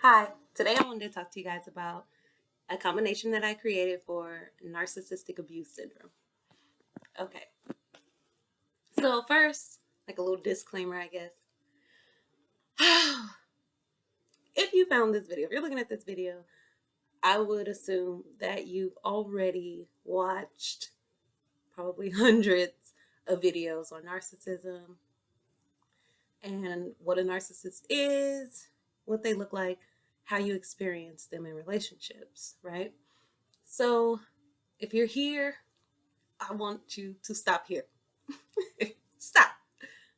Hi, today I wanted to talk to you guys about a combination that I created for narcissistic abuse syndrome. Okay, so first, like a little disclaimer, I guess. If you found this video, if you're looking at this video, I would assume that you've already watched probably hundreds of videos on narcissism and what a narcissist is, what they look like, how you experience them in relationships, right? So if you're here, I want you to stop here. Stop,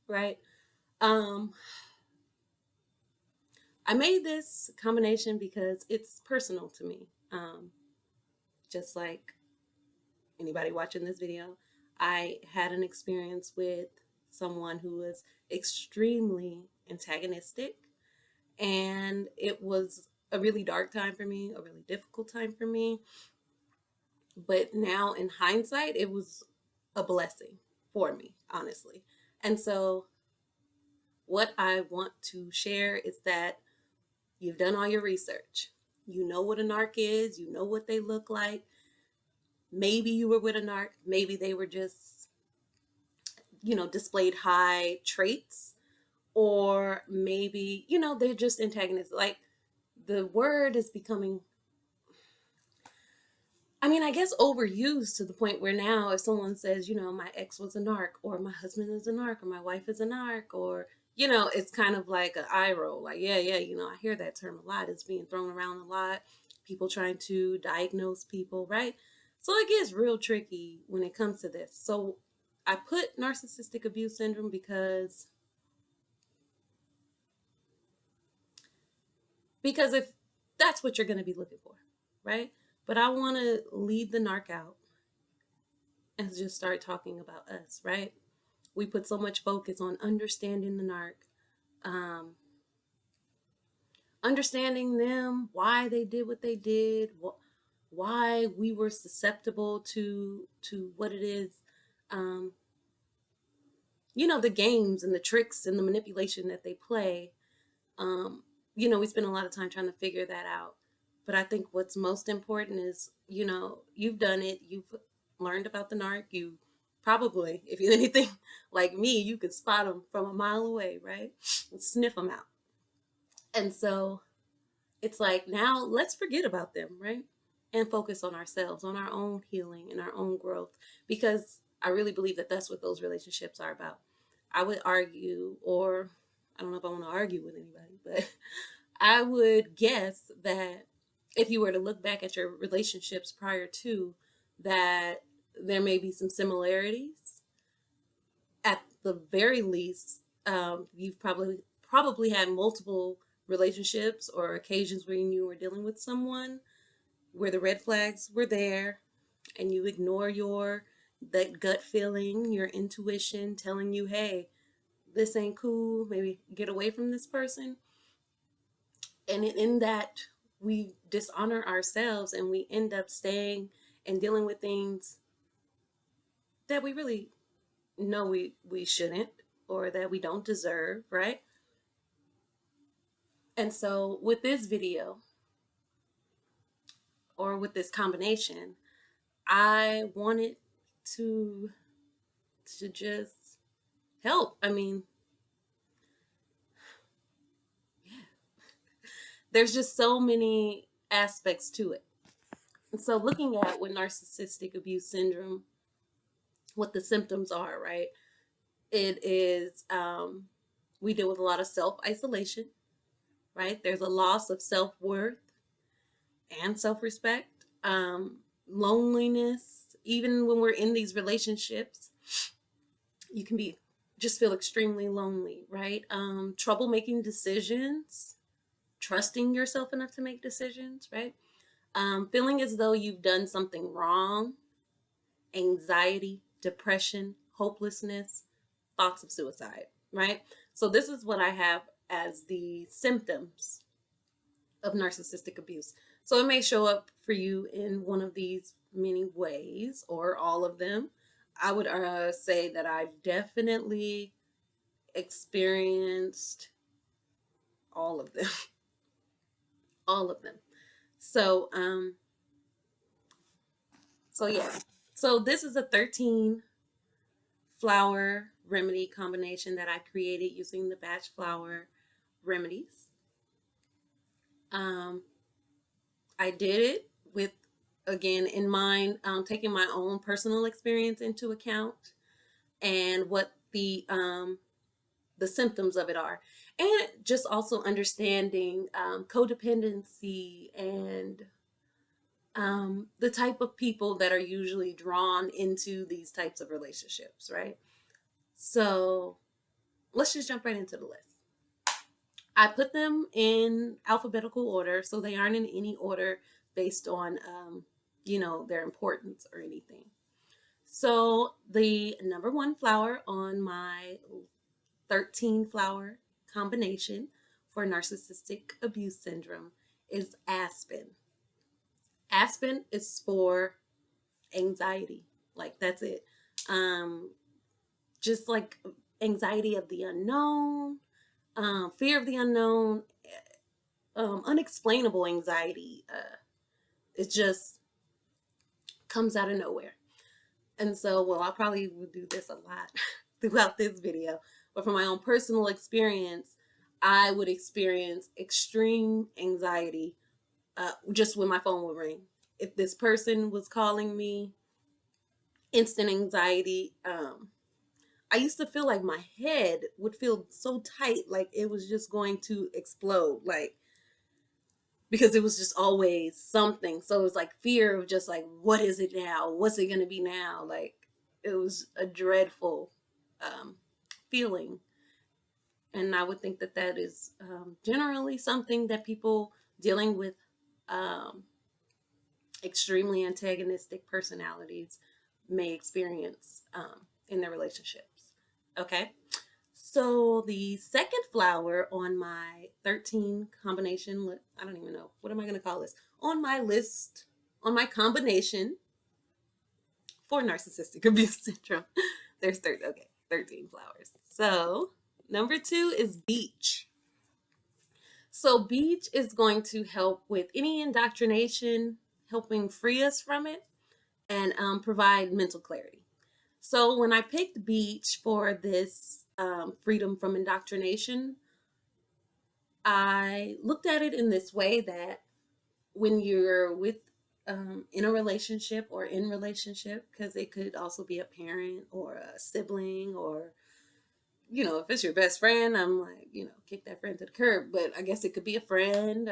right? Um, I made this combination because it's personal to me. Just like anybody watching this video, I had an experience with someone who was extremely antagonistic, and it was a really dark time for me, a really difficult time for me. But now in hindsight, it was a blessing for me, honestly. And so what I want to share is that you've done all your research. You know what a narc is, you know what they look like. Maybe you were with a narc, maybe they were just, displayed high traits, or maybe, they're just antagonists. Like the word is becoming, I guess overused to the point where now if someone says, my ex was a narc, or my husband is a narc, or my wife is a narc, or, it's kind of like an eye roll. Like, yeah, I hear that term a lot. It's being thrown around a lot. People trying to diagnose people, right? So it gets real tricky when it comes to this. So I put narcissistic abuse syndrome because if that's what you're going to be looking for, right? But I want to leave the narc out and just start talking about us, right? We put so much focus on understanding the narc, um, understanding them, why they did what they did, why we were susceptible to what it is, um, the games and the tricks and the manipulation that they play. Um, we spend a lot of time trying to figure that out. But I think what's most important is, you've done it. You've learned about the narc. You probably, if you're anything like me, you could spot them from a mile away, right? And sniff them out. And so it's like, now let's forget about them, right? And focus on ourselves, on our own healing and our own growth. Because I really believe that that's what those relationships are about. I would argue, or I don't know if I want to argue with anybody, but I would guess that if you were to look back at your relationships prior to that, there may be some similarities. At the very least, you've probably had multiple relationships or occasions where you were dealing with someone where the red flags were there, and you ignore that gut feeling, your intuition telling you, hey, this ain't cool, maybe get away from this person. And in that, we dishonor ourselves and we end up staying and dealing with things that we really know we shouldn't, or that we don't deserve, right? And so with this video, or with this combination, I wanted to just help. Yeah, there's just so many aspects to it. And so looking at what narcissistic abuse syndrome, what the symptoms are, right? It is, we deal with a lot of self-isolation, right? There's a loss of self-worth and self-respect, loneliness. Even when we're in these relationships, you can just feel extremely lonely, right? Trouble making decisions, trusting yourself enough to make decisions, right? Feeling as though you've done something wrong, anxiety, depression, hopelessness, thoughts of suicide, right? So this is what I have as the symptoms of narcissistic abuse. So it may show up for you in one of these many ways or all of them. I would say that I've definitely experienced all of them. all of them. So yeah. So this is a 13 flower remedy combination that I created using the Bach Flower Remedies. I did it with, again, in mind, taking my own personal experience into account and what the symptoms of it are, and just also understanding codependency and the type of people that are usually drawn into these types of relationships, right? So let's just jump right into the list. I put them in alphabetical order, so they aren't in any order based on, their importance or anything. So the number one flower on my 13 flower combination for narcissistic abuse syndrome is Aspen. Aspen is for anxiety. Like, that's it. Just like anxiety of the unknown, fear of the unknown, unexplainable anxiety. It just comes out of nowhere. And so, well, I probably would do this a lot throughout this video, but from my own personal experience, I would experience extreme anxiety just when my phone would ring. If this person was calling me, instant anxiety. I used to feel like my head would feel so tight, like it was just going to explode, like, because it was just always something. So it was like fear of just like, what is it now? What's it going to be now? Like, it was a dreadful feeling. And I would think that that is generally something that people dealing with extremely antagonistic personalities may experience in their relationships. Okay. So the second flower on my 13 combination, I don't even know, what am I going to call this? On my list, on my combination for narcissistic abuse syndrome, there's 13 flowers. So number 2 is Beech. So Beech is going to help with any indoctrination, helping free us from it, and provide mental clarity. So when I picked Beech for this freedom from indoctrination, I looked at it in this way that when you're with in a relationship or in relationship, because it could also be a parent or a sibling, or if it's your best friend, I'm like, kick that friend to the curb. But I guess it could be a friend.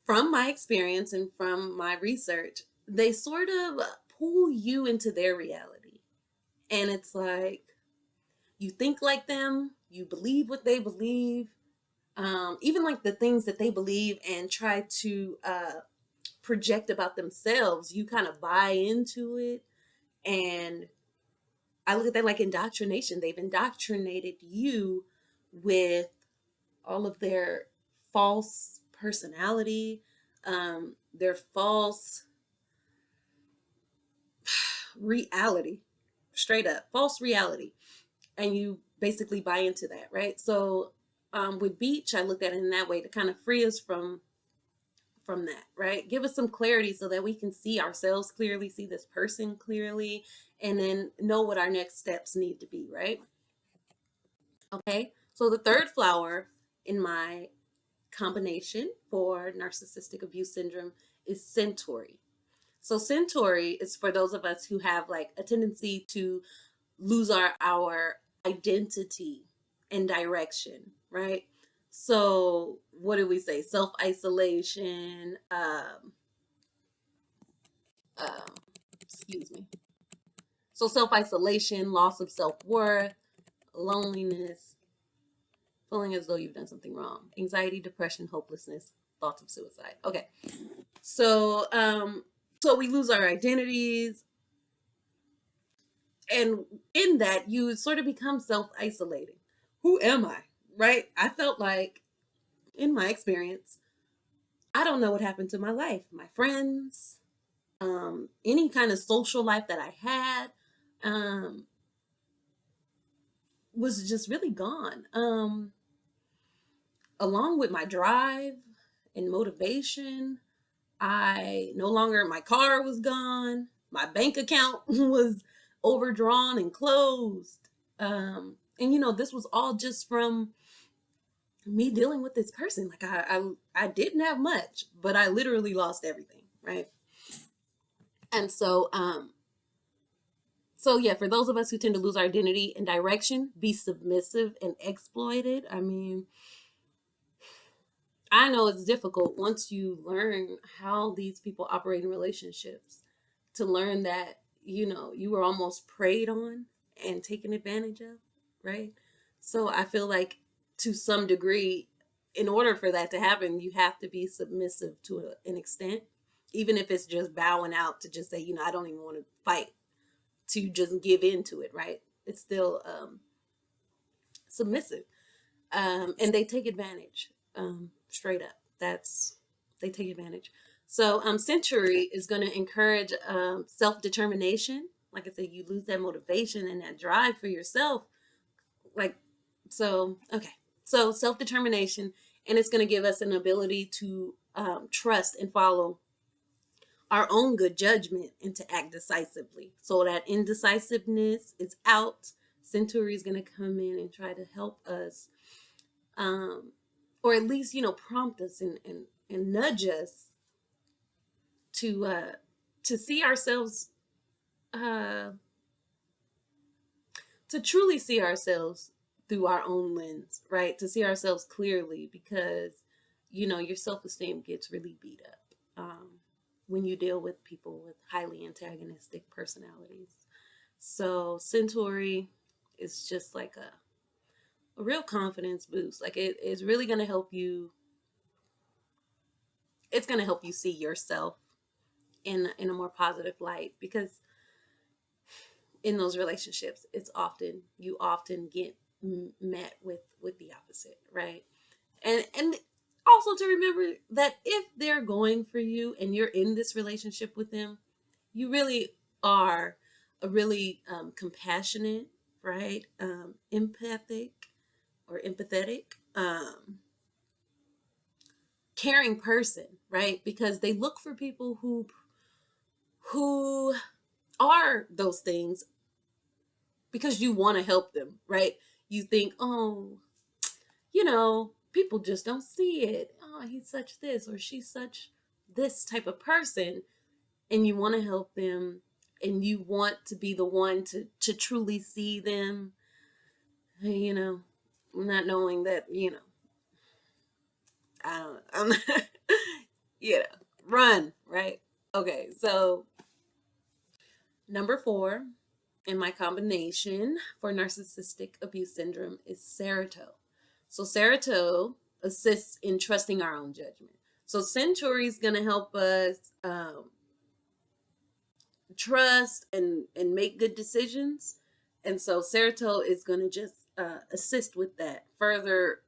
From my experience and from my research, they sort of pull you into their reality. And it's like, you think like them, you believe what they believe, even like the things that they believe and try to project about themselves, you kind of buy into it. And I look at that like indoctrination. They've indoctrinated you with all of their false personality, their false reality, straight up false reality, and you basically buy into that, right? So with Beech, I looked at it in that way to kind of free us from that, right? Give us some clarity so that we can see ourselves clearly, see this person clearly, and then know what our next steps need to be, right? Okay, so the third flower in my combination for narcissistic abuse syndrome is Centaury. So Centaury is for those of us who have like a tendency to lose our identity and direction, right? So what do we say? Self-isolation, excuse me. So self-isolation, loss of self-worth, loneliness, feeling as though you've done something wrong, anxiety, depression, hopelessness, thoughts of suicide. Okay. So we lose our identities, and in that you sort of become self-isolating. Who am I? Right? I felt like, in my experience, I don't know what happened to my life, my friends, any kind of social life that I had, was just really gone. along with my drive and motivation, I no longer, my car was gone, my bank account was overdrawn and closed. And this was all just from me dealing with this person. Like I didn't have much, but I literally lost everything, right? And so yeah, for those of us who tend to lose our identity and direction, be submissive and exploited. I mean, I know it's difficult once you learn how these people operate in relationships to learn that, you were almost preyed on and taken advantage of, right? So I feel like to some degree, in order for that to happen, you have to be submissive to an extent, even if it's just bowing out to just say, I don't even want to fight, to just give into it, right? It's still submissive. And they take advantage, straight up. They take advantage. So Centaury is going to encourage self-determination. Like I said, you lose that motivation and that drive for yourself. Okay. So self-determination, and it's going to give us an ability to trust and follow our own good judgment and to act decisively. So that indecisiveness is out. Centaury is going to come in and try to help us, or at least, prompt us and nudge us to see ourselves, to truly see ourselves through our own lens, right? To see ourselves clearly, because, your self-esteem gets really beat up when you deal with people with highly antagonistic personalities. So Centaury is just like a real confidence boost. Like it is really going to help you. It's going to help you see yourself in a more positive light, because in those relationships, you often get met with the opposite, right? And also to remember that if they're going for you and you're in this relationship with them, you really are a really compassionate, right? Empathetic, caring person, right? Because they look for people who are those things, because you want to help them, right? You think, oh, people just don't see it. Oh, he's such this, or she's such this type of person, and you want to help them, and you want to be the one to truly see them, not knowing that, I don't know, I'm run, right? Okay, so number 4 in my combination for narcissistic abuse syndrome is Serotonin. So Serotonin assists in trusting our own judgment. So Centaury is going to help us trust and make good decisions. And so Serotonin is going to just assist with that, further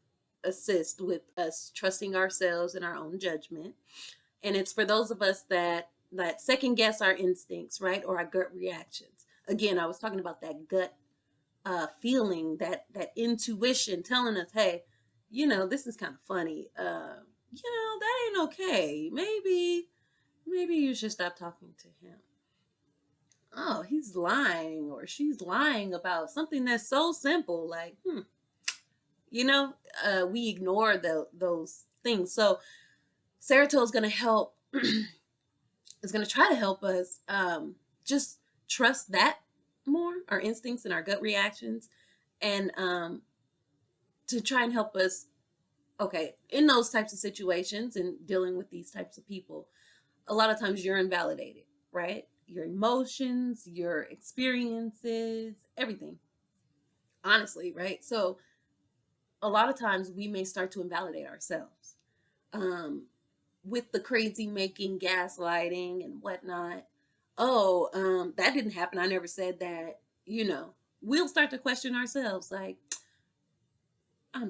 assist with us trusting ourselves and our own judgment. And it's for those of us that second guess our instincts, right? Or our gut reactions. Again, I was talking about that gut feeling, that intuition telling us, hey, this is kind of funny. That ain't okay. Maybe you should stop talking to him. Oh, he's lying, or she's lying about something that's so simple. Like, we ignore those things. So Serotonin is going to help. Is going to try to help us just trust that more, our instincts and our gut reactions, and to try and help us, okay, in those types of situations and dealing with these types of people. A lot of times you're invalidated, right? Your emotions, your experiences, everything, honestly, right? So a lot of times we may start to invalidate ourselves with the crazy making, gaslighting and whatnot. Oh, that didn't happen. I never said that. We'll start to question ourselves, like, I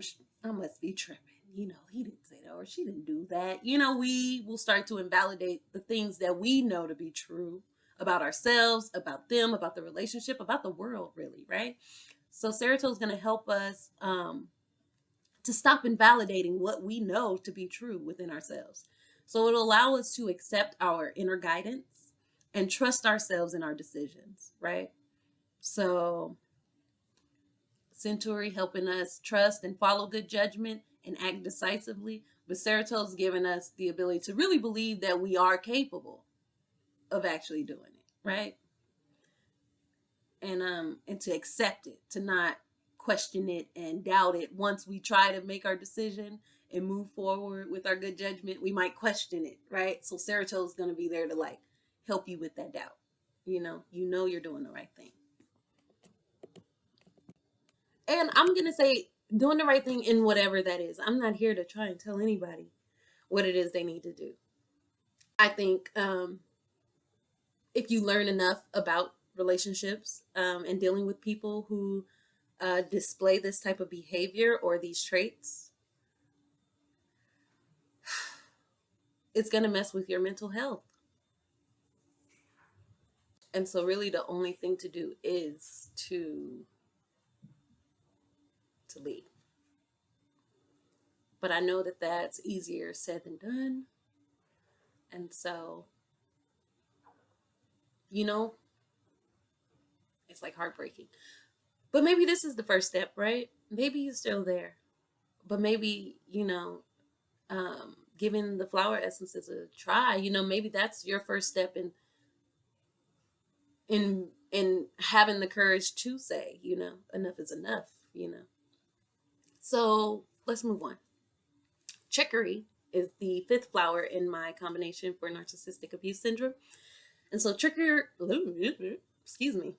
must be tripping. He didn't say that, or she didn't do that. We will start to invalidate the things that we know to be true about ourselves, about them, about the relationship, about the world, really, right? So Serotonin is going to help us to to stop invalidating what we know to be true within ourselves. So it'll allow us to accept our inner guidance and trust ourselves in our decisions, right? So Centaury helping us trust and follow good judgment and act decisively, but Serato's giving us the ability to really believe that we are capable of actually doing it, right? And to accept it, to not question it and doubt it. Once we try to make our decision and move forward with our good judgment, we might question it, right? So Serato's going to be there to like help you with that doubt. You know you're doing the right thing. And I'm going to say doing the right thing in whatever that is. I'm not here to try and tell anybody what it is they need to do. I think if you learn enough about relationships and dealing with people who display this type of behavior or these traits, it's going to mess with your mental health. And so really the only thing to do is to leave. But I know that that's easier said than done. And so, it's like heartbreaking. But maybe this is the first step, right? Maybe you're still there. But maybe, giving the flower essences a try, maybe that's your first step in having the courage to say, enough is enough, So let's move on. Chicory is the 5th flower in my combination for narcissistic abuse syndrome. And so excuse me.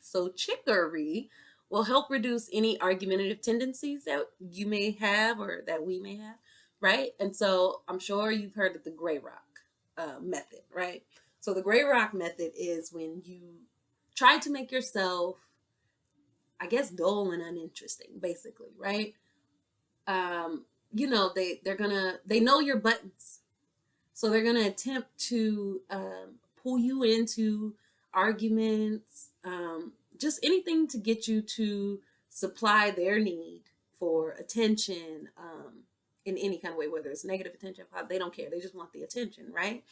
So chicory will help reduce any argumentative tendencies that you may have or that we may have, right? And so I'm sure you've heard of the gray rock method, right? So the gray rock method is when you try to make yourself, I guess, dull and uninteresting, basically, right? They know your buttons. So they're going to attempt to pull you into arguments, just anything to get you to supply their need for attention in any kind of way, whether it's negative attention, they don't care. They just want the attention, right?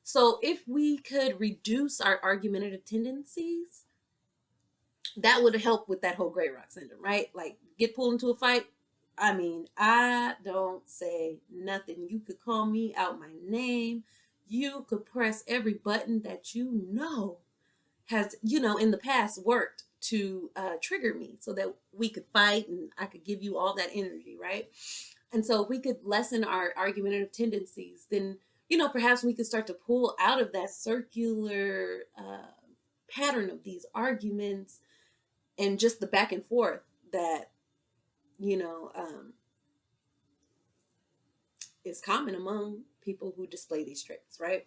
So if we could reduce our argumentative tendencies, that would help with that whole gray rock syndrome, right? Like get pulled into a fight. I mean, I don't say nothing. You could call me out my name. You could press every button that has, in the past worked to trigger me so that we could fight and I could give you all that energy, right? And so if we could lessen our argumentative tendencies, then, perhaps we could start to pull out of that circular pattern of these arguments and just the back and forth that, is common among people who display these traits, right?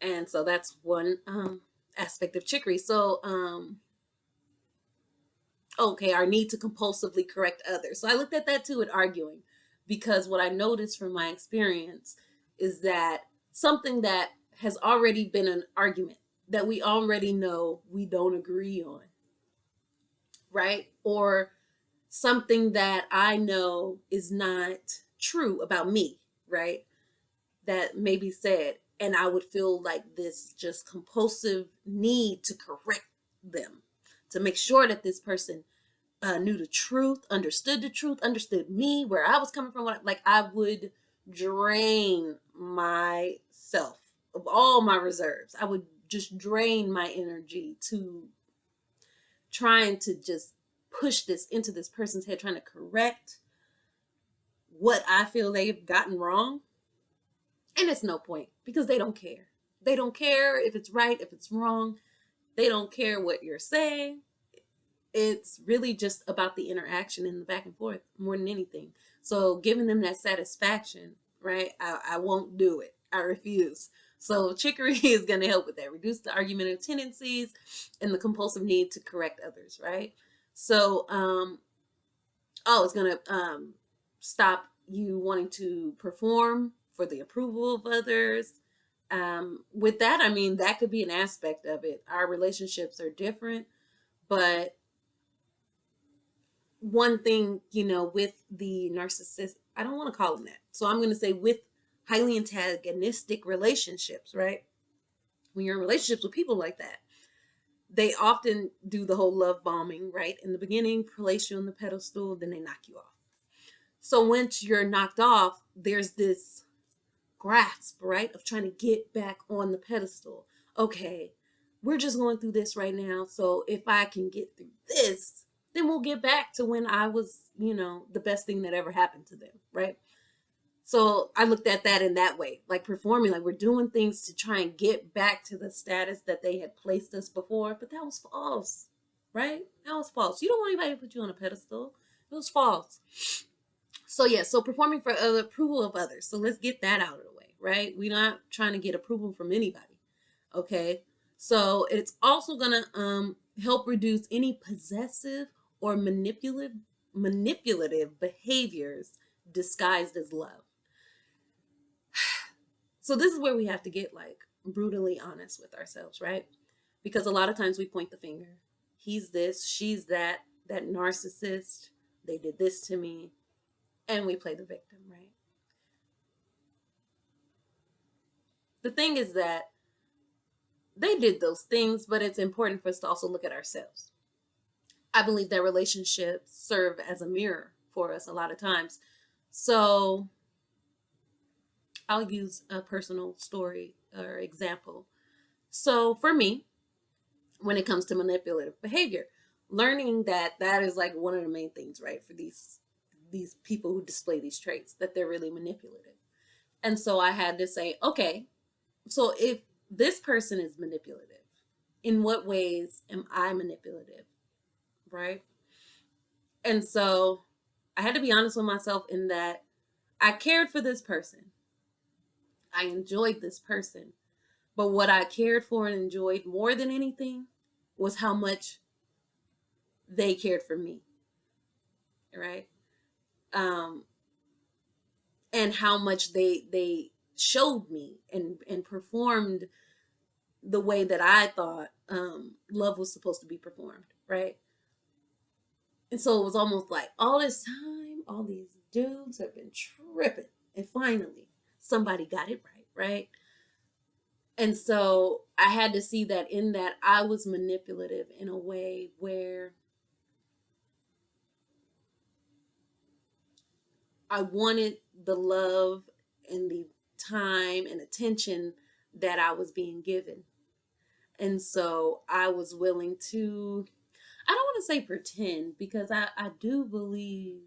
And so that's one aspect of chicory. So, okay, our need to compulsively correct others. So I looked at that too at arguing, because what I noticed from my experience is that something that has already been an argument that we already know we don't agree on, right? Or something that I know is not true about me, right? That may be said, and I would feel like this just compulsive need to correct them, to make sure that this person knew the truth, understood me, where I was coming from. I would drain myself of all my reserves. I would just drain my energy to trying to just push this into this person's head, trying to correct what I feel they've gotten wrong. And it's no point, because they don't care. They don't care if it's right, if it's wrong. They don't care what you're saying. It's really just about the interaction and the back and forth more than anything. So giving them that satisfaction, right? I won't do it. I refuse. So chicory is going to help with that. Reduce the argumentative tendencies and the compulsive need to correct others, right? So, it's going to stop you wanting to perform for the approval of others. With that, I mean, that could be an aspect of it. Our relationships are different, but one thing, with the narcissist, I don't want to call them that. So I'm going to say with highly antagonistic relationships, right? When you're in relationships with people like that, they often do the whole love bombing, right? In the beginning, place you on the pedestal, then they knock you off. So once you're knocked off, there's this grasp, right, of trying to get back on the pedestal. Okay, we're just going through this right now. So if I can get through this, then we'll get back to when I was, the best thing that ever happened to them, right? So I looked at that in that way, like performing, like we're doing things to try and get back to the status that they had placed us before, but that was false, right? That was false. You don't want anybody to put you on a pedestal. It was false. So yeah, so performing for the approval of others. So let's get that out of the way, right? We're not trying to get approval from anybody. Okay. So it's also gonna help reduce any possessive or manipulative behaviors disguised as love. So this is where we have to get like brutally honest with ourselves, right? Because a lot of times we point the finger. He's this, she's that narcissist. They did this to me. And we play the victim, right? The thing is that they did those things, but it's important for us to also look at ourselves. I believe that relationships serve as a mirror for us a lot of times. So I'll use a personal story or example. So for me, when it comes to manipulative behavior, learning that is like one of the main things, right? For these people who display these traits, that they're really manipulative. And so I had to say, okay, so if this person is manipulative, in what ways am I manipulative? Right? And so I had to be honest with myself in that I cared for this person. I enjoyed this person. But what I cared for and enjoyed more than anything was how much they cared for me. Right? Um, and how much they showed me and performed the way that I thought love was supposed to be performed, right? And so it was almost like all this time, all these dudes have been tripping, and finally somebody got it right, right? And so I had to see that in that I was manipulative in a way where I wanted the love and the time and attention that I was being given. And so I was willing to, I don't want to say pretend, because I do believe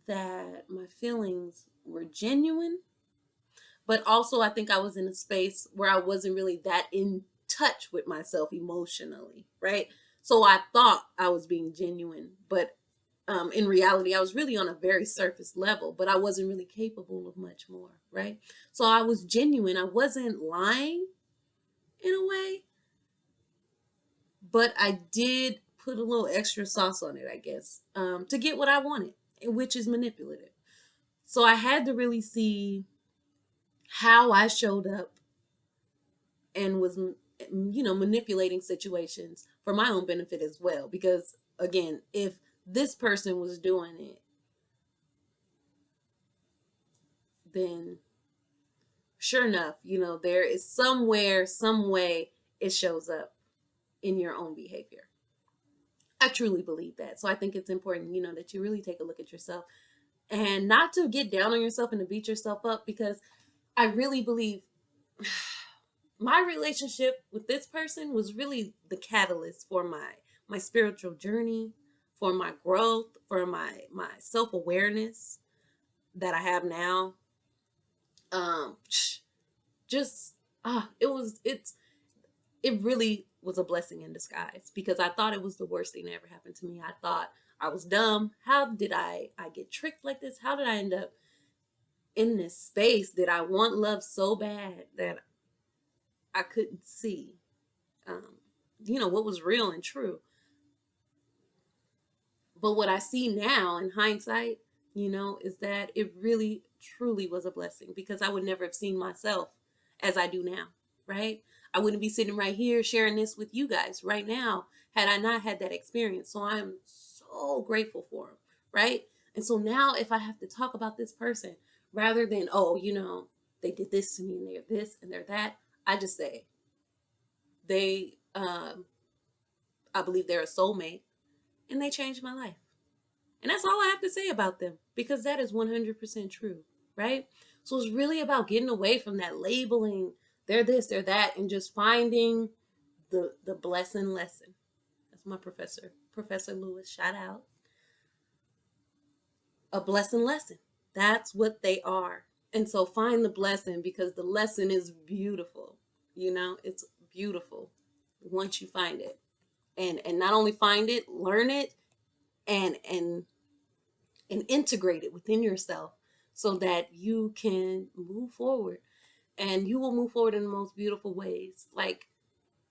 that my feelings were genuine, but also I think I was in a space where I wasn't really that in touch with myself emotionally, right? So I thought I was being genuine, but in reality, I was really on a very surface level, but I wasn't really capable of much more, right? So I was genuine. I wasn't lying in a way, but I did put a little extra sauce on it, I guess, to get what I wanted, which is manipulative. So I had to really see how I showed up and was, manipulating situations for my own benefit as well. Because again, if this person was doing it, then sure enough, there is somewhere, some way it shows up in your own behavior. I truly believe that. So I think it's important, that you really take a look at yourself and not to get down on yourself and to beat yourself up, because I really believe my relationship with this person was really the catalyst for my spiritual journey, for my growth, for my self-awareness that I have now. Um just it really was a blessing in disguise, because I thought it was the worst thing that ever happened to me. I thought I was dumb. How did I get tricked like this? How did I end up in this space? Did I want love so bad that I couldn't see, what was real and true? But what I see now in hindsight, is that it really truly was a blessing, because I would never have seen myself as I do now, right? I wouldn't be sitting right here sharing this with you guys right now had I not had that experience. So I'm so grateful for them, right? And so now if I have to talk about this person, rather than, oh, they did this to me and they're this and they're that, I just say they, I believe they're a soulmate and they changed my life. And that's all I have to say about them, because that is 100% true, right? So it's really about getting away from that labeling, they're this, they're that, and just finding the blessing lesson. That's my professor, Professor Lewis, shout out. A blessing lesson. That's what they are. And so find the blessing, because the lesson is beautiful. It's beautiful once you find it. And not only find it, learn it, and integrate it within yourself so that you can move forward. And you will move forward in the most beautiful ways. Like,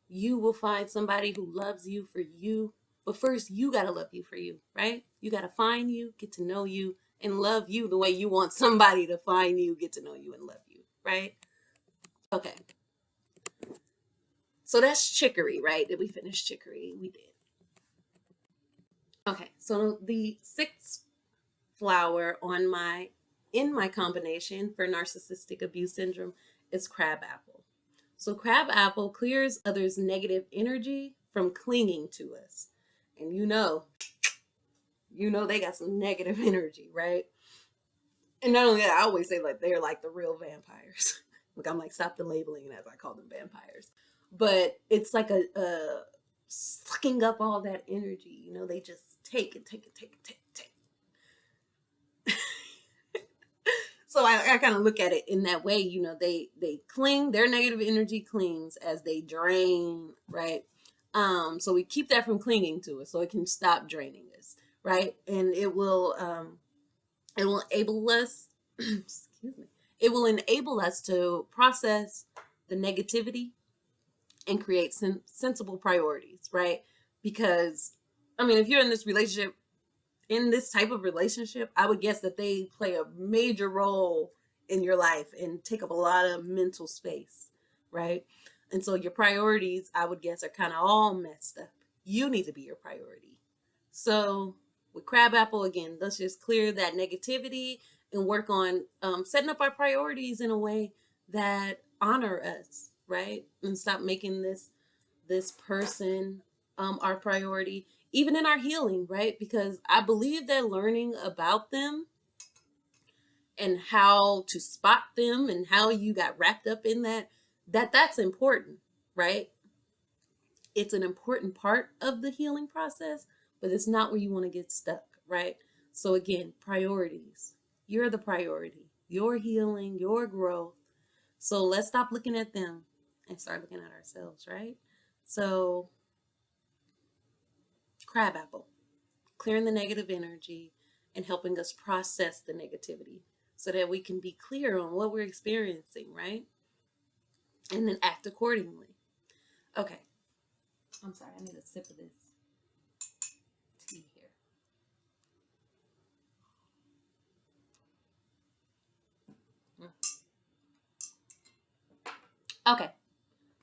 you will find somebody who loves you for you. But first, you got to love you for you, right? You got to find you, get to know you, and love you the way you want somebody to find you, get to know you, and love you, right? Okay. So that's Chicory, right? Did we finish Chicory? We did. Okay. So the sixth flower in my combination for narcissistic abuse syndrome is crabapple. So crabapple clears others' negative energy from clinging to us. And they got some negative energy, right? And not only that, I always say like they're like the real vampires. Look, I'm like, stop the labeling as I call them vampires. But it's like a sucking up all that energy. They just take and take and take and take and take. So I kind of look at it in that way. They cling, their negative energy clings as they drain, right? So we keep that from clinging to us so it can stop draining us, right? And it will enable us, excuse me, it will enable us to process the negativity and create sensible priorities, right? Because, if you're in this type of relationship, I would guess that they play a major role in your life and take up a lot of mental space, right? And so your priorities, I would guess, are kind of all messed up. You need to be your priority. So with crabapple, again, let's just clear that negativity and work on setting up our priorities in a way that honor us, right? And stop making this person our priority, even in our healing, right? Because I believe that learning about them and how to spot them and how you got wrapped up in that's important, right? It's an important part of the healing process, but it's not where you want to get stuck, right? So again, priorities. You're the priority. Your healing, your growth. So let's stop looking at them and start looking at ourselves, right? So crabapple, clearing the negative energy and helping us process the negativity so that we can be clear on what we're experiencing, right? And then act accordingly. Okay. I'm sorry, I need a sip of this tea here. Okay.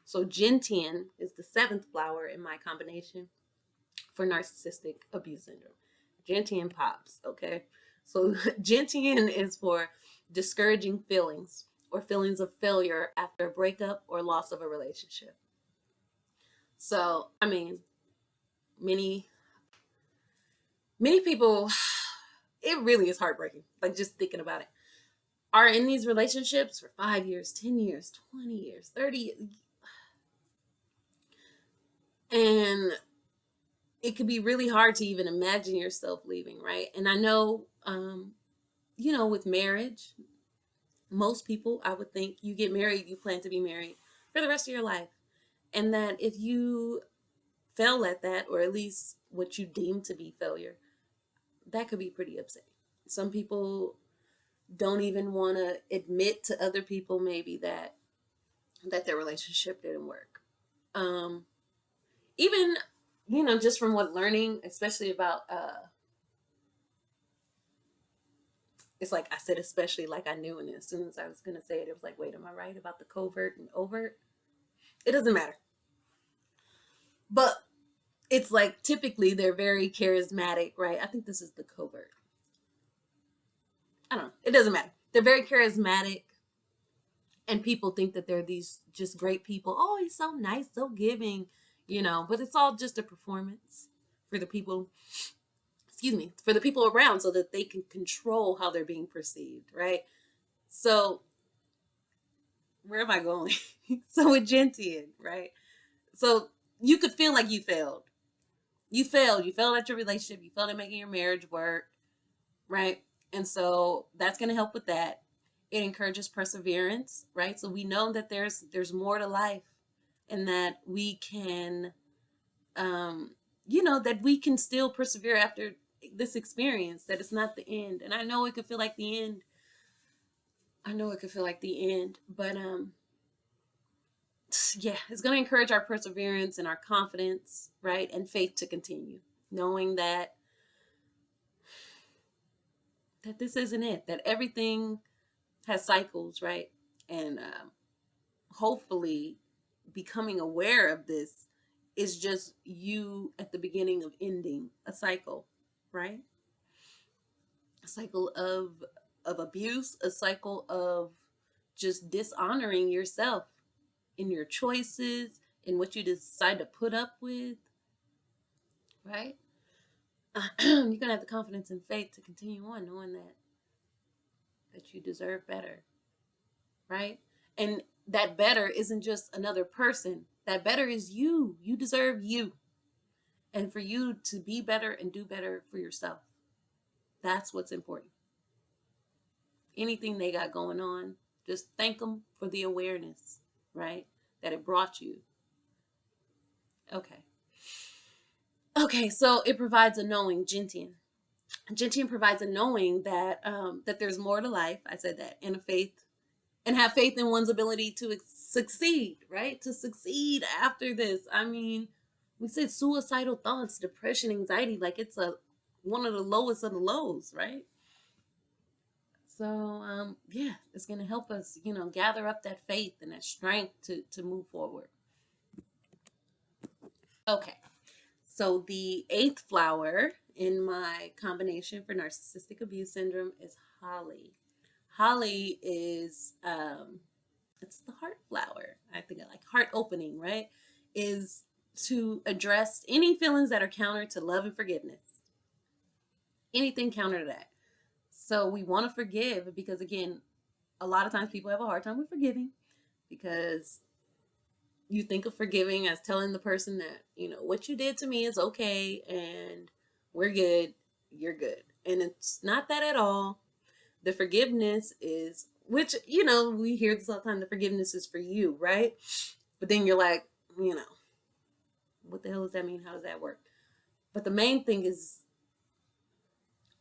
So Gentian is the seventh flower in my combination for narcissistic abuse syndrome. Gentian pops, okay? So Gentian is for discouraging feelings or feelings of failure after a breakup or loss of a relationship. So, many people, it really is heartbreaking. Like, just thinking about it, are in these relationships for 5 years, 10 years, 20 years, 30 years. And it could be really hard to even imagine yourself leaving, right? And I know, with marriage, most people, I would think, you get married, you plan to be married for the rest of your life. And that if you fail at that, or at least what you deem to be failure, that could be pretty upsetting. Some people don't even want to admit to other people maybe that their relationship didn't work. Even, just from what learning, especially about, it's like I said, especially like I knew, and as soon as I was going to say it, it was like, wait, am I right about the covert and overt? It doesn't matter. But it's like typically they're very charismatic, right? I think this is the covert. I don't know. It doesn't matter. They're very charismatic, and people think that they're these just great people. Oh, he's so nice, so giving, but it's all just a performance for the people, excuse me, for the people around so that they can control how they're being perceived, right? So, where am I going? So, with Gentian, right? So, you could feel like you failed. You failed. You failed at your relationship. You failed at making your marriage work, right? And so that's going to help with that. It encourages perseverance, right? So we know that there's more to life, and that we can, that we can still persevere after this experience. That it's not the end. And I know it could feel like the end. I know it could feel like the end, but yeah, it's going to encourage our perseverance and our confidence, right, and faith to continue, knowing that this isn't it. That everything has cycles, right? And hopefully becoming aware of this is just you at the beginning of ending a cycle, right? A cycle of abuse, a cycle of just dishonoring yourself in your choices, in what you decide to put up with, right? You're gonna have the confidence and faith to continue on, knowing that you deserve better, right? And that better isn't just another person. That better is you. You deserve you. And for you to be better and do better for yourself. That's what's important. Anything they got going on, just thank them for the awareness, right? That it brought you. Okay. Okay, so it provides a knowing, Gentian. Gentian provides a knowing that there's more to life. I said that, and a faith, and have faith in one's ability to succeed, right? To succeed after this. I mean, we said suicidal thoughts, depression, anxiety, like it's one of the lowest of the lows, right? So yeah, it's gonna help us, gather up that faith and that strength to move forward. Okay. So the eighth flower in my combination for narcissistic abuse syndrome is holly. Holly is it's the heart flower. I think I like heart opening, right? Is to address any feelings that are counter to love and forgiveness. Anything counter to that. So we want to forgive because, again, a lot of times people have a hard time with forgiving because you think of forgiving as telling the person that, what you did to me is okay and we're good, you're good. And it's not that at all. The forgiveness is, which, we hear this all the time, the forgiveness is for you, right? But then you're like, what the hell does that mean? How does that work? But the main thing is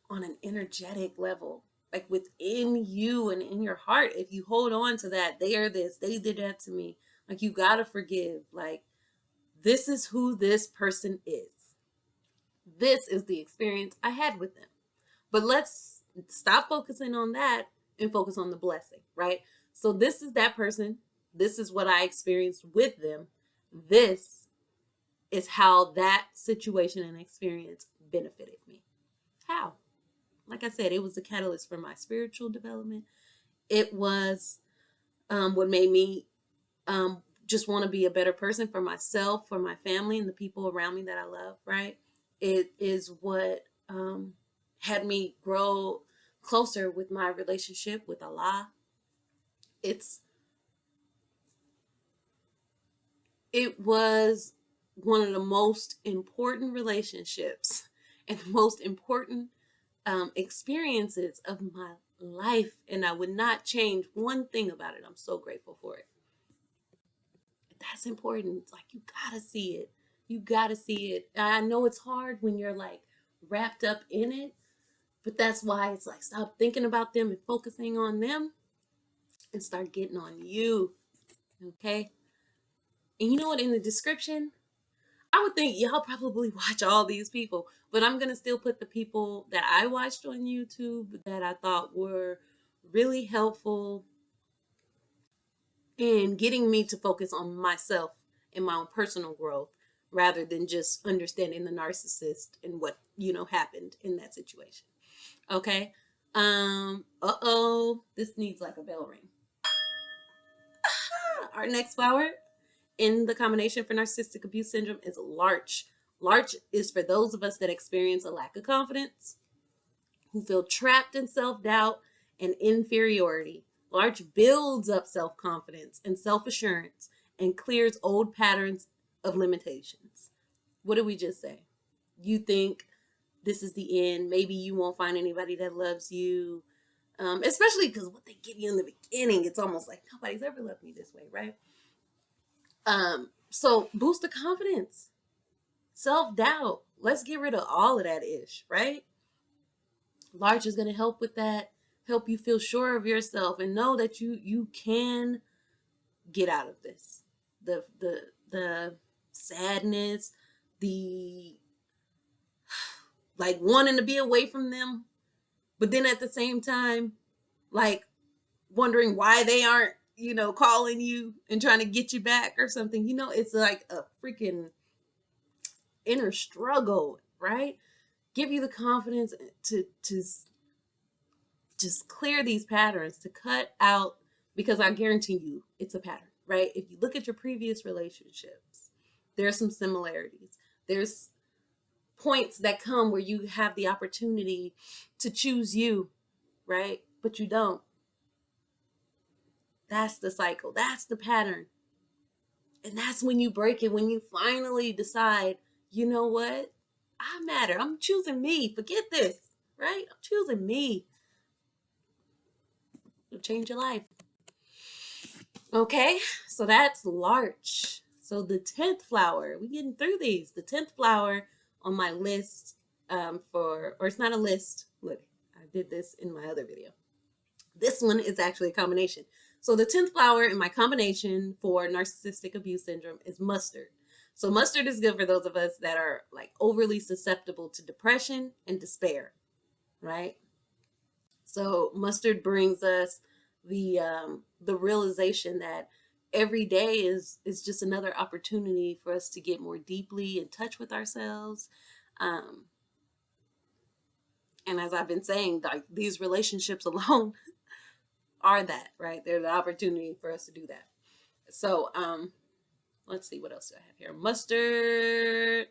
on an energetic level, like within you and in your heart. If you hold on to that, they are this, they did that to me. Like, you gotta forgive. Like, this is who this person is. This is the experience I had with them. But let's stop focusing on that and focus on the blessing, right? So this is that person. This is what I experienced with them. This is how that situation and experience benefited me. How? Like I said, it was the catalyst for my spiritual development. It was what made me just want to be a better person for myself, for my family, and the people around me that I love, right? It is what had me grow closer with my relationship with Allah. It was one of the most important relationships and most important experiences of my life, and I would not change one thing about it. I'm so grateful for it. That's important. It's like, you gotta see it. You gotta see it. I know it's hard when you're like wrapped up in it, but that's why it's like, stop thinking about them and focusing on them and start getting on you. Okay. And you know what? In the description, I would think y'all probably watch all these people, but I'm going to still put the people that I watched on YouTube that I thought were really helpful in getting me to focus on myself and my own personal growth, rather than just understanding the narcissist and what, happened in that situation. Okay. This needs like a bell ring. Our next flower in the combination for narcissistic abuse syndrome is Larch. Larch is for those of us that experience a lack of confidence, who feel trapped in self-doubt and inferiority. Larch builds up self-confidence and self-assurance and clears old patterns of limitations. What did we just say? You think this is the end. Maybe you won't find anybody that loves you. Especially because what they give you in the beginning, it's almost like nobody's ever loved me this way, right? So boost the confidence, self-doubt. Let's get rid of all of that ish, right? Larch is going to help with that, help you feel sure of yourself and know that you can get out of this. The sadness, the like wanting to be away from them, but then at the same time, like wondering why they aren't, calling you and trying to get you back or something. It's like a freaking inner struggle, right? Give you the confidence to just clear these patterns, to cut out, because I guarantee you it's a pattern, right? If you look at your previous relationships, there are some similarities. There's points that come where you have the opportunity to choose you, right? But you don't. That's the cycle. That's the pattern. And that's when you break it, when you finally decide, you know what? I matter. I'm choosing me. Forget this, right? I'm choosing me. It'll change your life. Okay, so that's Larch. So the 10th flower, we're getting through these. The 10th flower on my list or it's not a list. Look, I did this in my other video. This one is actually a combination. So the 10th flower in my combination for narcissistic abuse syndrome is mustard. So mustard is good for those of us that are like overly susceptible to depression and despair, right? So mustard brings us the realization that every day is just another opportunity for us to get more deeply in touch with ourselves. And as I've been saying, like these relationships alone are that, right? They're the opportunity for us to do that. So let's see, what else do I have here? Mustard.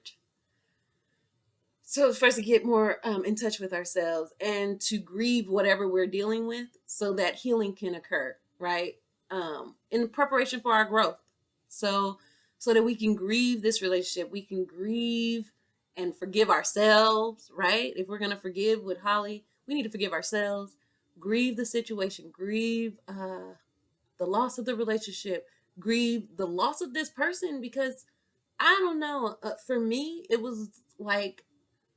So for us to get more in touch with ourselves and to grieve whatever we're dealing with so that healing can occur, right? In preparation for our growth. So that we can grieve this relationship, we can grieve and forgive ourselves, right? If we're going to forgive with Holly, we need to forgive ourselves, grieve the situation, grieve the loss of the relationship, grieve the loss of this person, because I don't know, for me, it was like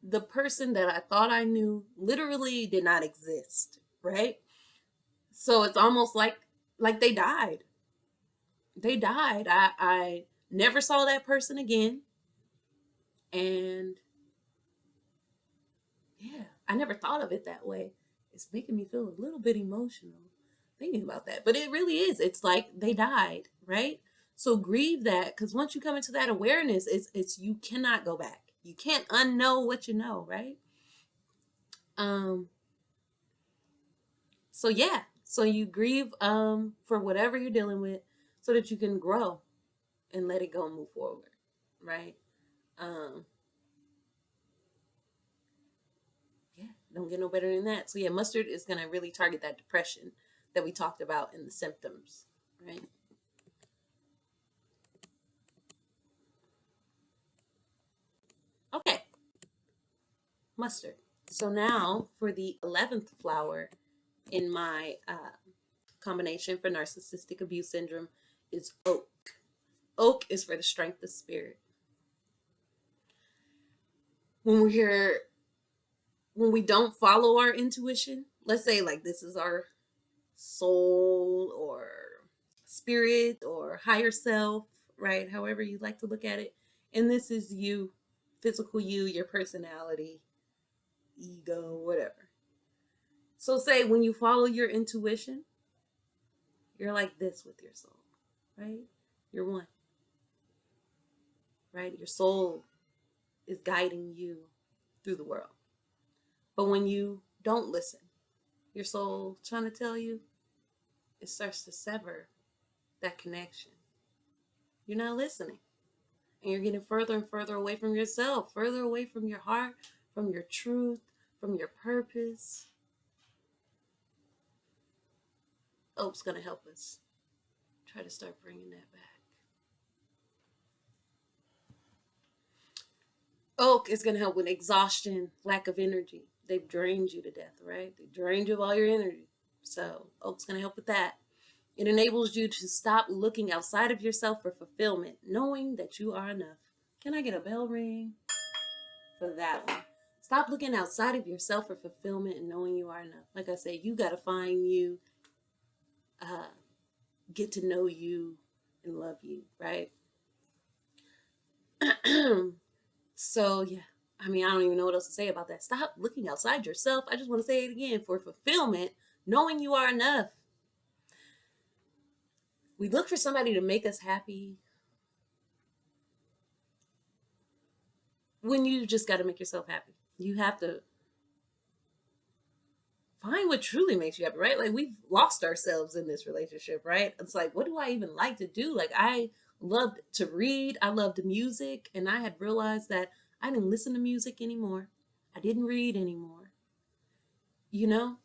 the person that I thought I knew literally did not exist, right? So it's almost like they died. They died. I never saw that person again. And yeah, I never thought of it that way. It's making me feel a little bit emotional thinking about that. But it really is. It's like they died, right? So grieve that, because once you come into that awareness, it's you cannot go back. You can't unknow what you know, right? So yeah, so you grieve for whatever you're dealing with so that you can grow and let it go and move forward, right? Yeah, don't get no better than that. So yeah, mustard is going to really target that depression that we talked about in the symptoms, right? Okay, mustard. So now for the 11th flower in my combination for narcissistic abuse syndrome is oak. Oak is for the strength of spirit. When we don't follow our intuition, let's say like this is our soul or spirit or higher self, right? However you like to look at it. And this is you, physical you, your personality, ego, whatever. So say when you follow your intuition, you're like this with your soul, right? You're one. right? Your soul is guiding you through the world. But when you don't listen, your soul trying to tell you, it starts to sever that connection. You're not listening. And you're getting further and further away from yourself, further away from your heart, from your truth, from your purpose. Oak's going to help us try to start bringing that back. Oak is going to help with exhaustion, lack of energy. They've drained you to death, right? They drained you of all your energy. So Oak's going to help with that. It enables you to stop looking outside of yourself for fulfillment, knowing that you are enough. Can I get a bell ring for that one? Stop looking outside of yourself for fulfillment and knowing you are enough. Like I said, you got to find you, get to know you, and love you, right? So, yeah. I mean, I don't even know what else to say about that. Stop looking outside yourself. I just want to say it again. For fulfillment, knowing you are enough. We look for somebody to make us happy when you just got to make yourself happy. You have to find what truly makes you happy, right? Like, we've lost ourselves in this relationship, right? It's like, what do I even like to do? Like, I loved to read. I loved music. And I had realized that I didn't listen to music anymore. I didn't read anymore. You know?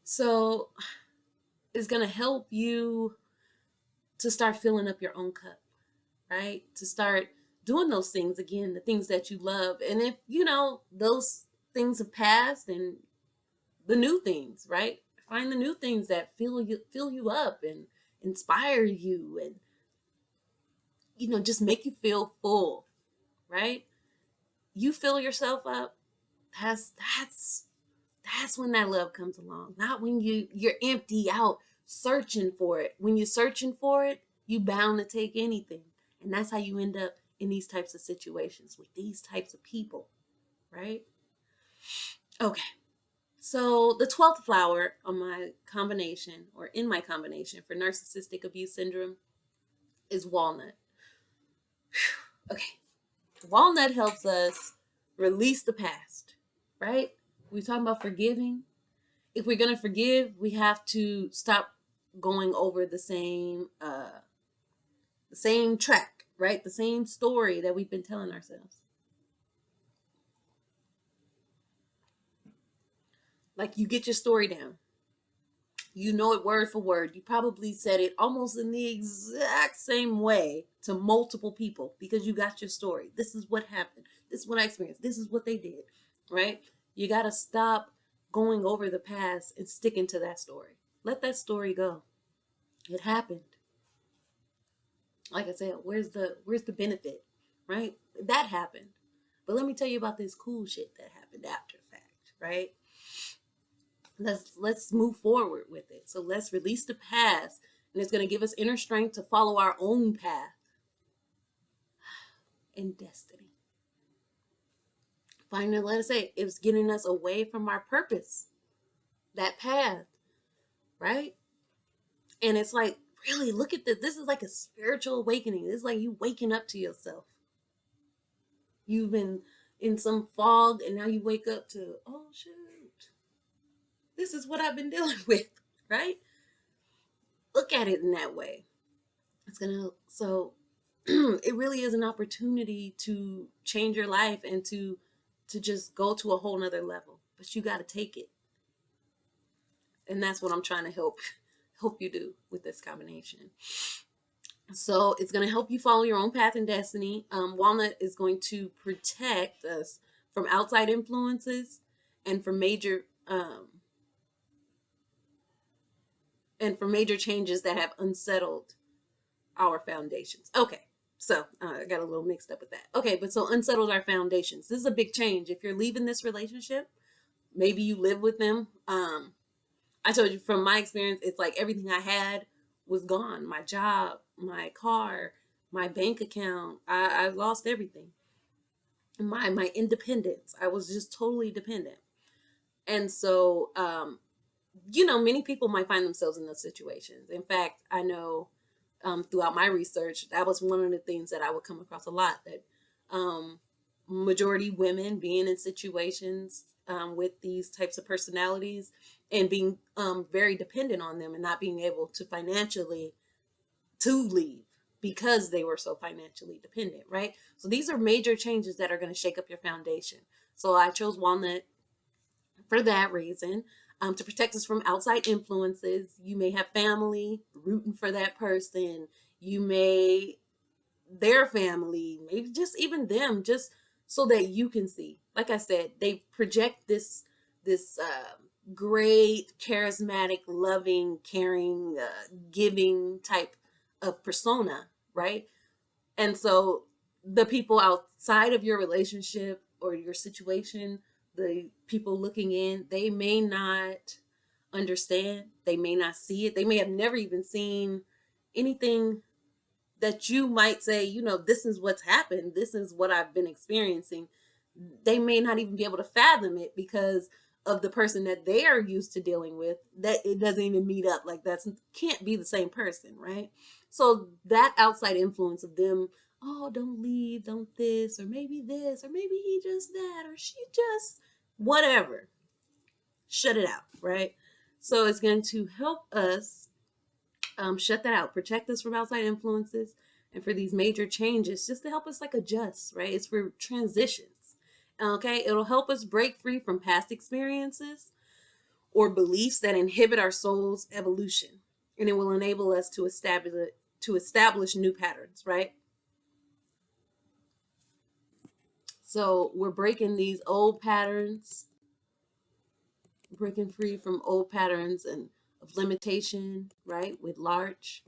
So it's going to help you to start filling up your own cup, right? To start doing those things again, the things that you love. And if, those things have passed, and the new things, right? Find the new things that fill you up and inspire you and, just make you feel full, right? You fill yourself up. That's when that love comes along. Not when you're empty out searching for it. When you're searching for it, you bound to take anything. And that's how you end up in these types of situations with these types of people, right? Okay. So the 12th flower on my combination, or in my combination for narcissistic abuse syndrome, is walnut. Okay. Walnut helps us release the past, right? We're talking about forgiving. If we're going to forgive, we have to stop going over the same track, right? The same story that we've been telling ourselves. Like, you get your story down. You know it word for word. You probably said it almost in the exact same way to multiple people because you got your story. This is what happened. This is what I experienced. This is what they did, right? You got to stop going over the past and sticking to that story. Let that story go. It happened. Like I said, where's the benefit, right? That happened. But let me tell you about this cool shit that happened after the fact, right? Let's move forward with it. So let's release the past, and it's going to give us inner strength to follow our own path and destiny. Finally, let us say it was getting us away from our purpose, that path, right? And it's like, really, look at this. This is like a spiritual awakening. This is like you waking up to yourself. You've been in some fog, and now you wake up to, oh, shoot. This is what I've been dealing with, right? Look at it in that way. So it really is an opportunity to change your life and to just go to a whole nother level. But you got to take it. And that's what I'm trying to help you do with this combination. So it's going to help you follow your own path and destiny. Walnut is going to protect us from outside influences and from major changes that have unsettled our foundations. Okay, so I got a little mixed up with that. Okay, but so unsettled our foundations. This is a big change. If you're leaving this relationship, maybe you live with them. I told you from my experience, it's like everything I had was gone. My job, my car, my bank account. I lost everything. My independence. I was just totally dependent. And so, many people might find themselves in those situations. In fact, I know throughout my research, that was one of the things that I would come across a lot, that majority women being in situations with these types of personalities and being very dependent on them and not being able to financially to leave because they were so financially dependent, right? So these are major changes that are going to shake up your foundation. So I chose Walnut for that reason. To protect us from outside influences. You may have family rooting for that person. You may, their family, maybe just even them, just so that you can see. Like I said, they project this great, charismatic, loving, caring, giving type of persona, right? And so the people outside of your relationship or your situation, the people looking in, they may not understand. They may not see it. They may have never even seen anything that you might say, you know, this is what's happened. This is what I've been experiencing. They may not even be able to fathom it because of the person that they are used to dealing with, that it doesn't even meet up. Like that's can't be the same person, right? So that outside influence of them, oh, don't leave, don't this, or maybe he just that, or she just whatever. Shut it out, right? So it's going to help us shut that out, protect us from outside influences, and for these major changes, just to help us like adjust, right? It's for transitions. Okay, it'll help us break free from past experiences or beliefs that inhibit our soul's evolution, and it will enable us to establish new patterns, right? So we're breaking these old patterns, breaking free from old patterns and of limitation, right? With Larch,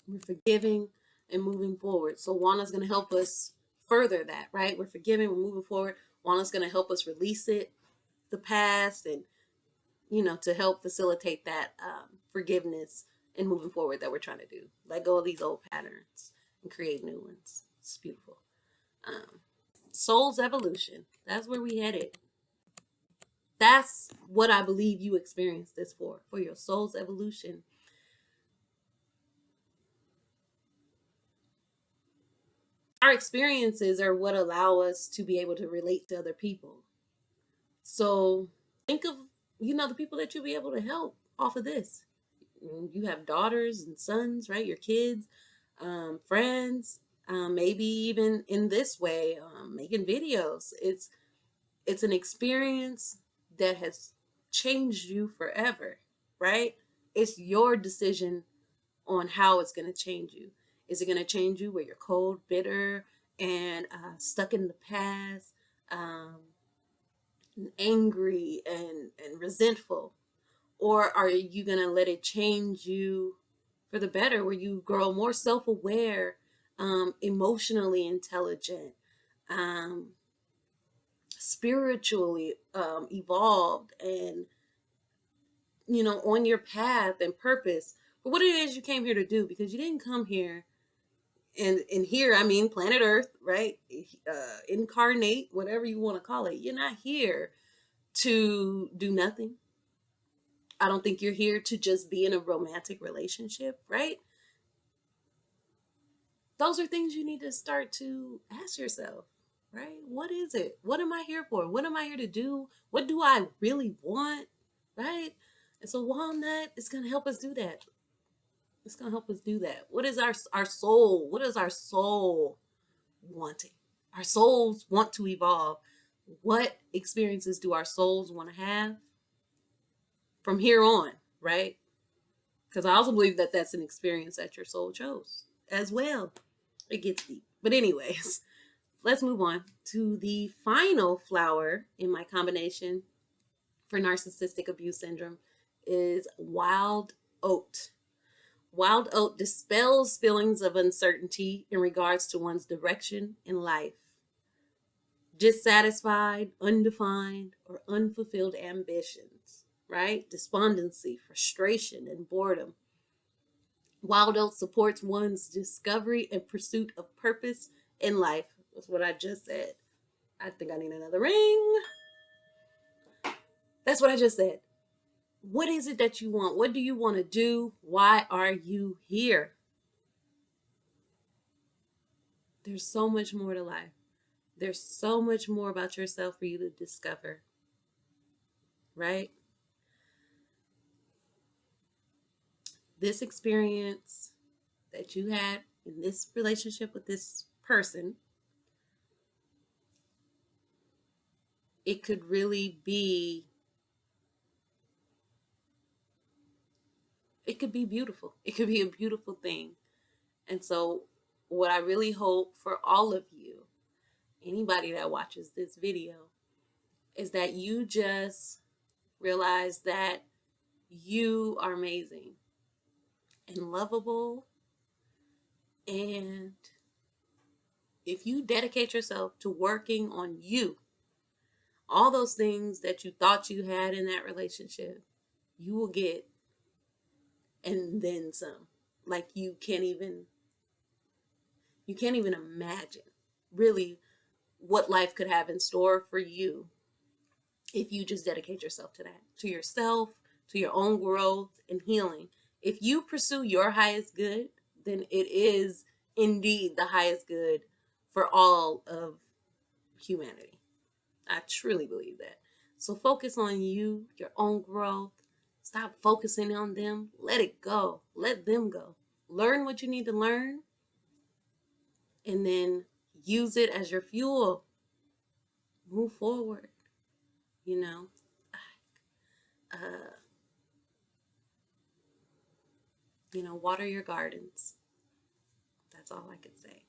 we're forgiving and moving forward. So Walnut's going to help us further that, right? We're forgiving, we're moving forward. Walnut's going to help us release it, the past, and to help facilitate that forgiveness and moving forward that we're trying to do. Let go of these old patterns and create new ones. It's beautiful. Soul's evolution. That's where we headed. That's what I believe you experienced this for your soul's evolution. Our experiences are what allow us to be able to relate to other people. So think of, the people that you'll be able to help off of this. You have daughters and sons, right? Your kids, friends, maybe even in this way, making videos. It's an experience that has changed you forever, right? It's your decision on how it's going to change you. Is it going to change you where you're cold, bitter, and stuck in the past, angry and resentful? Or are you going to let it change you for the better, where you grow more self-aware, emotionally intelligent, spiritually evolved, and on your path and purpose for what it is you came here to do? Because you didn't come here, and here I mean planet Earth, right? Incarnate, whatever you want to call it. You're not here to do nothing. I don't think you're here to just be in a romantic relationship, right? Those are things you need to start to ask yourself, right? What is it? What am I here for? What am I here to do? What do I really want, right? And so Walnut is going to help us do that. It's going to help us do that. What is our soul? What is our soul wanting? Our souls want to evolve. What experiences do our souls want to have from here on, right? Because I also believe that that's an experience that your soul chose as well. It gets deep. But anyways, let's move on to the final flower in my combination for narcissistic abuse syndrome is wild oat. Wild oat dispels feelings of uncertainty in regards to one's direction in life. Dissatisfied, undefined, or unfulfilled ambitions, right? Despondency, frustration, and boredom. Wild oat supports one's discovery and pursuit of purpose in life. That's what I just said. I think I need another ring. That's what I just said. What is it that you want? What do you want to do? Why are you here? There's so much more to life. There's so much more about yourself for you to discover, right? This experience that you had in this relationship with this person, it could really be, it could be beautiful. It could be a beautiful thing. And so, what I really hope for all of you, anybody that watches this video, is that you just realize that you are amazing and lovable. And if you dedicate yourself to working on you, all those things that you thought you had in that relationship, you will get, and then some. Like you can't even imagine really what life could have in store for you if you just dedicate yourself to that, to yourself, to your own growth and healing. If you pursue your highest good, then it is indeed the highest good for all of humanity. I truly believe that. So focus on you, your own growth. Stop focusing on them. Let it go. Let them go. Learn what you need to learn, and then use it as your fuel. Move forward. You know, uh, water your gardens. That's all I could say.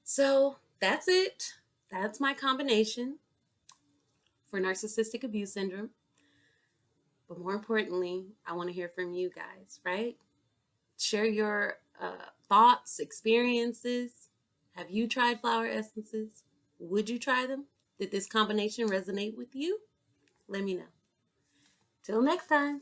So that's it. That's my combination for narcissistic abuse syndrome. But more importantly, I want to hear from you guys, right? Share your thoughts, experiences. Have you tried flower essences? Would you try them? Did this combination resonate with you? Let me know. Till next time.